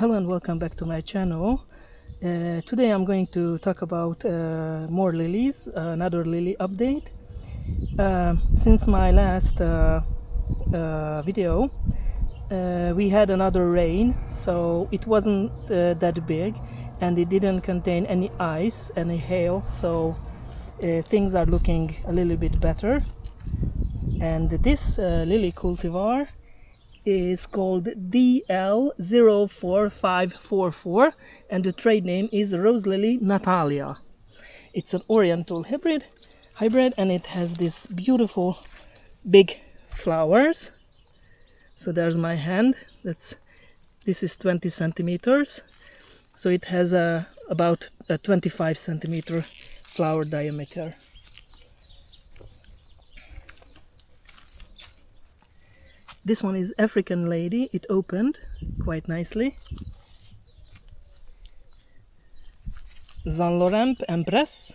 Hello and welcome back to my channel. Today I'm going to talk about more lilies, another lily update. Since my last video, we had another rain, so it wasn't that big and it didn't contain any ice, any hail, so things are looking a little bit better. And this lily cultivar is called DL04544 and the trade name is Rose Lily Natalia. It's an oriental hybrid and it has these beautiful big flowers. So there's my hand. This is 20 centimeters. So it has about a 25 centimeter flower diameter. This one is African Lady. It opened quite nicely. Saint Laurent Empress.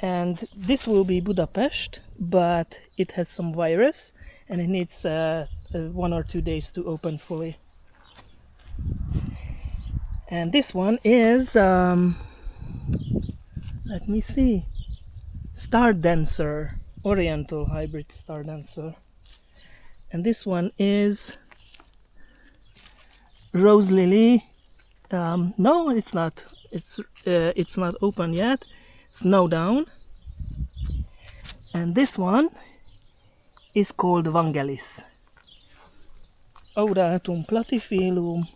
And this will be Budapest, but it has some virus and it needs 1 or 2 days to open fully. And this one is, let me see, Star Dancer, Oriental hybrid Star Dancer. And this one is Rose Lily. No, it's not. It's not open yet. Snowdown. And this one is called Vangelis. Auratum platyphyllum.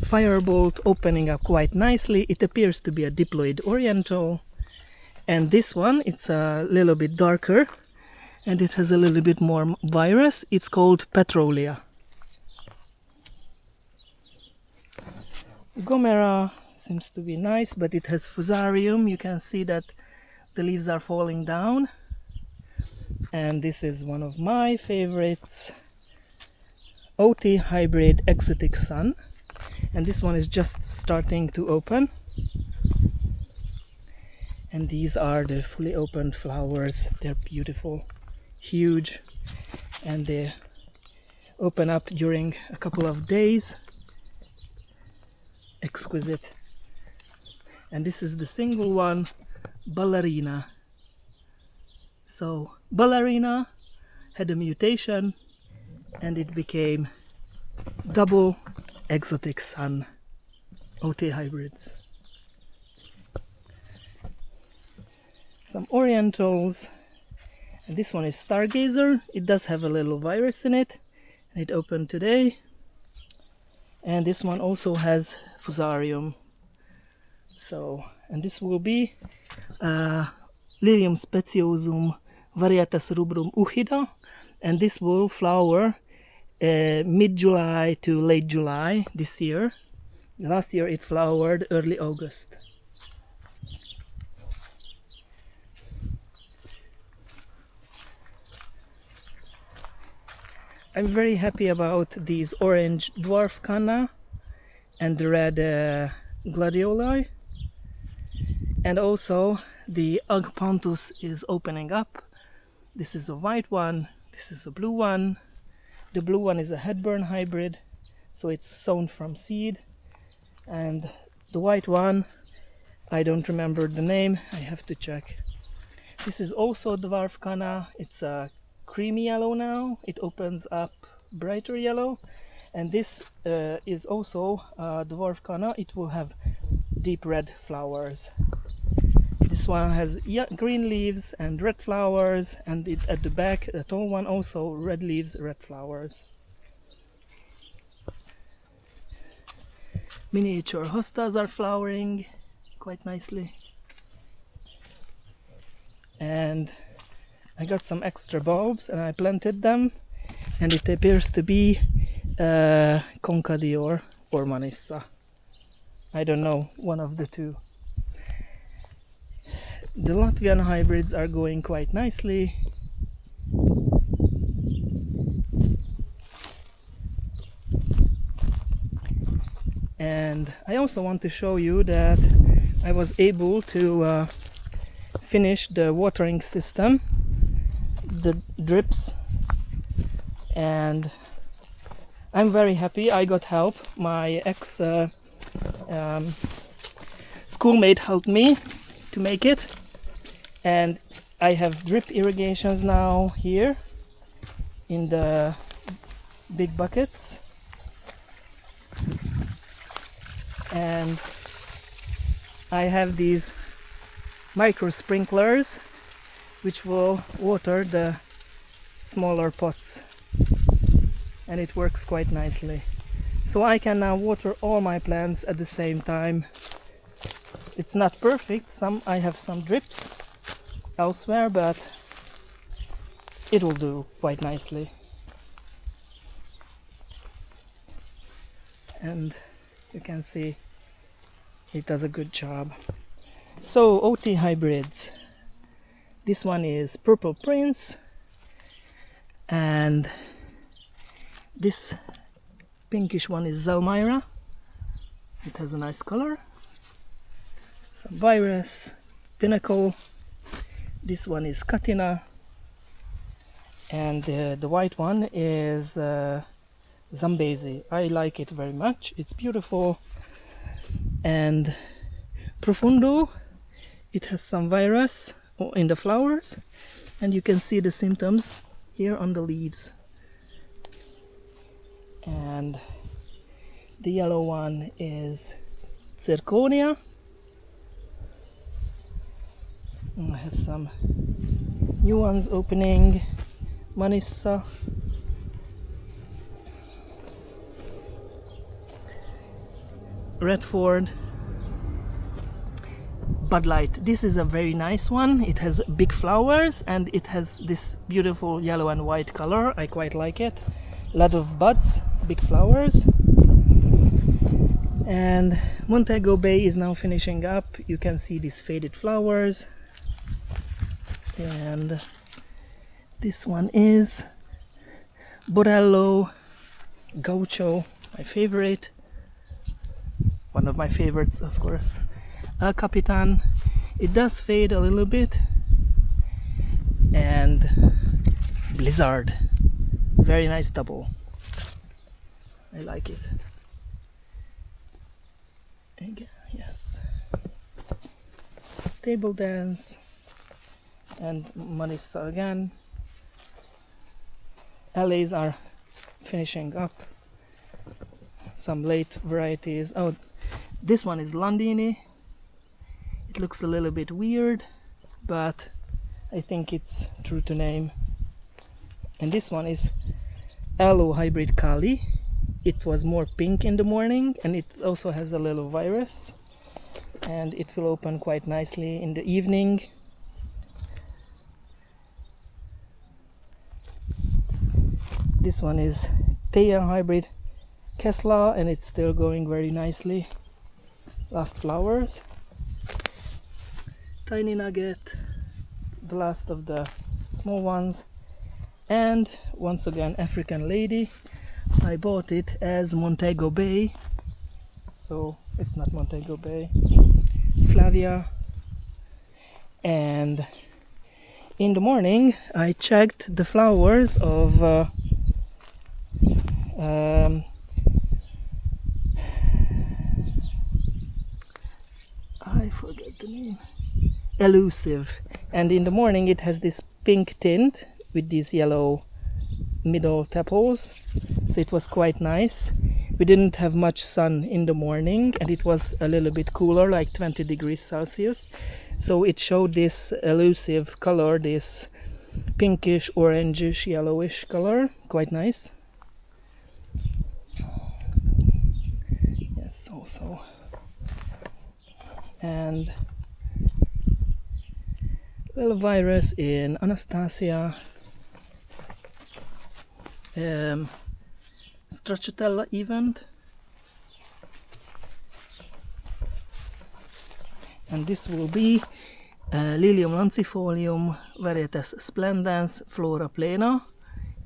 Firebolt opening up quite nicely. It appears to be a diploid oriental. And this one, it's a little bit darker and it has a little bit more virus. It's called Petrolia. Gomera seems to be nice, but it has fusarium. You can see that the leaves are falling down. And this is one of my favorites, OT hybrid Exotic Sun. And this one is just starting to open. And these are the fully opened flowers. They're beautiful, huge, and they open up during a couple of days. Exquisite. And this is the single one, Ballerina. So Ballerina had a mutation and it became double Exotic Sun OT hybrids. Some orientals, and this one is Stargazer. It does have a little virus in it and it opened today. And this one also has fusarium. So, and this will be Lilium speciosum varietas rubrum uchida, and this will flower mid-July to late July this year. Last year it flowered early August. I'm very happy about these orange dwarf canna and the red gladioli. And also the Agpanthus is opening up. This is a white one, this is a blue one. The blue one is a Hedburn hybrid, so it's sown from seed. And the white one, I don't remember the name, I have to check. This is also dwarf canna. It's a creamy yellow now. It opens up brighter yellow. And this is also dwarf canna. It will have deep red flowers. This one has green leaves and red flowers, and at the back, the tall one also red leaves, red flowers. Miniature hostas are flowering quite nicely. And I got some extra bulbs and I planted them, and it appears to be Concadior or Manissa. I don't know, one of the two. The Latvian hybrids are going quite nicely. And I also want to show you that I was able to finish the watering system the drips, and I'm very happy. I got help. My ex schoolmate helped me to make it, and I have drip irrigations now here in the big buckets, and I have these micro sprinklers which will water the smaller pots, and it works quite nicely. So I can now water all my plants at the same time. It's not perfect, I have some drips elsewhere, but it will do quite nicely. And you can see it does a good job. So OT hybrids. This one is Purple Prince, and this pinkish one is Zelmira. It has a nice color. Some Virus, Pinnacle. This one is Katina, and the white one is Zambezi. I like it very much. It's beautiful. And Profundo, it has some virus in the flowers, and you can see the symptoms here on the leaves. And the yellow one is Zirconia. And I have some new ones opening. Manissa. Redford. Bud Light. This is a very nice one. It has big flowers and it has this beautiful yellow and white color. I quite like it. A lot of buds, big flowers. And Montego Bay is now finishing up. You can see these faded flowers. And this one is Borello Gaucho, my favorite. One of my favorites, of course. El Capitan. It does fade a little bit. And Blizzard. Very nice double. I like it. Again, yes. Table Dance. And Manissa again. LAs are finishing up. Some late varieties. Oh, this one is Londini. It looks a little bit weird, but I think it's true to name. And this one is Aloe Hybrid Kali. It was more pink in the morning, and it also has a little virus, and it will open quite nicely in the evening. This one is Thea Hybrid Kesla, and it's still going very nicely. Last flowers. Tiny Nugget, the last of the small ones. And once again, African Lady. I bought it as Montego Bay, so it's not Montego Bay. Flavia. And in the morning I checked the flowers of I forget the name. Elusive. And in the morning it has this pink tint with these yellow middle tepals, so it was quite nice. We didn't have much sun in the morning, and it was a little bit cooler, like 20 degrees Celsius, so it showed this elusive color, this pinkish, orangish, yellowish color. Quite nice. Yes, also. And little virus in Anastasia. Stracciatella event. And this will be Lilium lancifolium varietas splendens flora plena.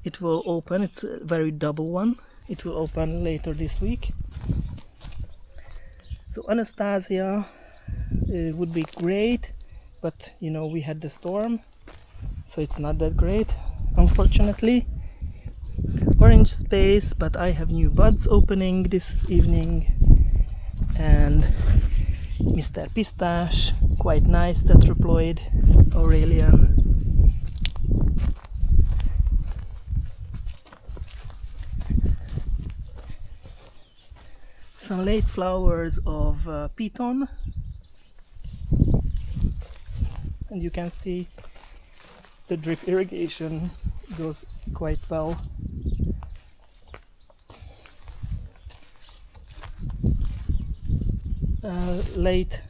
It will open, it's a very double one. It will open later this week. So Anastasia would be great, but you know, we had the storm, so it's not that great, unfortunately. Orange space, but I have new buds opening this evening, and Mr. Pistache, quite nice, tetraploid Aurelian. Some late flowers of Piton, and you can see the drip irrigation goes quite well. Late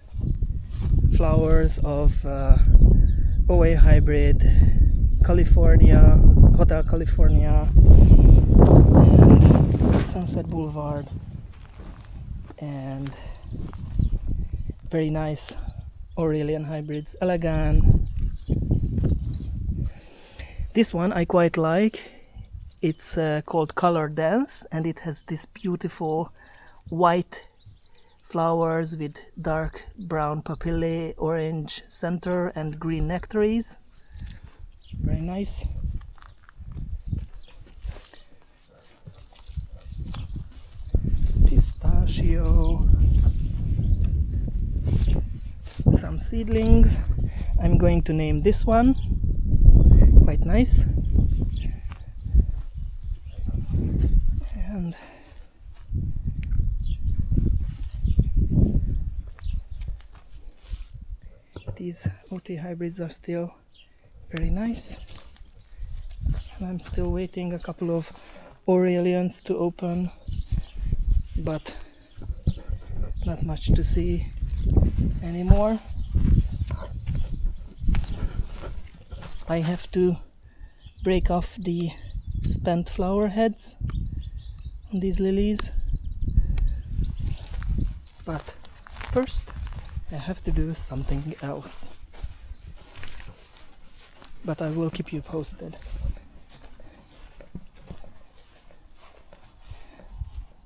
flowers of OA hybrid California, Hotel California, and Sunset Boulevard, and very nice Aurelian hybrids, Elegant. This one I quite like. It's called Color Dance, and it has this beautiful white flowers with dark brown papillae, orange center, and green nectaries. Very nice. Pistachio. Some seedlings. I'm going to name this one. Quite nice. And these OT hybrids are still very nice. And I'm still waiting a couple of Aurelians to open, but not much to see anymore. I have to break off the spent flower heads on these lilies, but first I have to do something else. But I will keep you posted.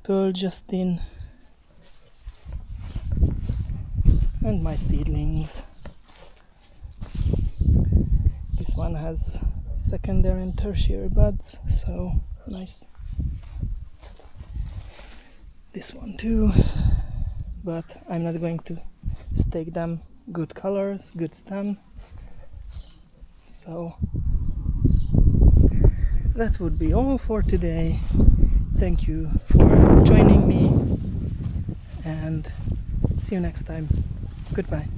Pearl Justine and my seedlings. This one has secondary and tertiary buds, so nice. This one too, but I'm not going to stake them. Good colors, good stem. So that would be all for today. Thank you for joining me, and see you next time. Goodbye.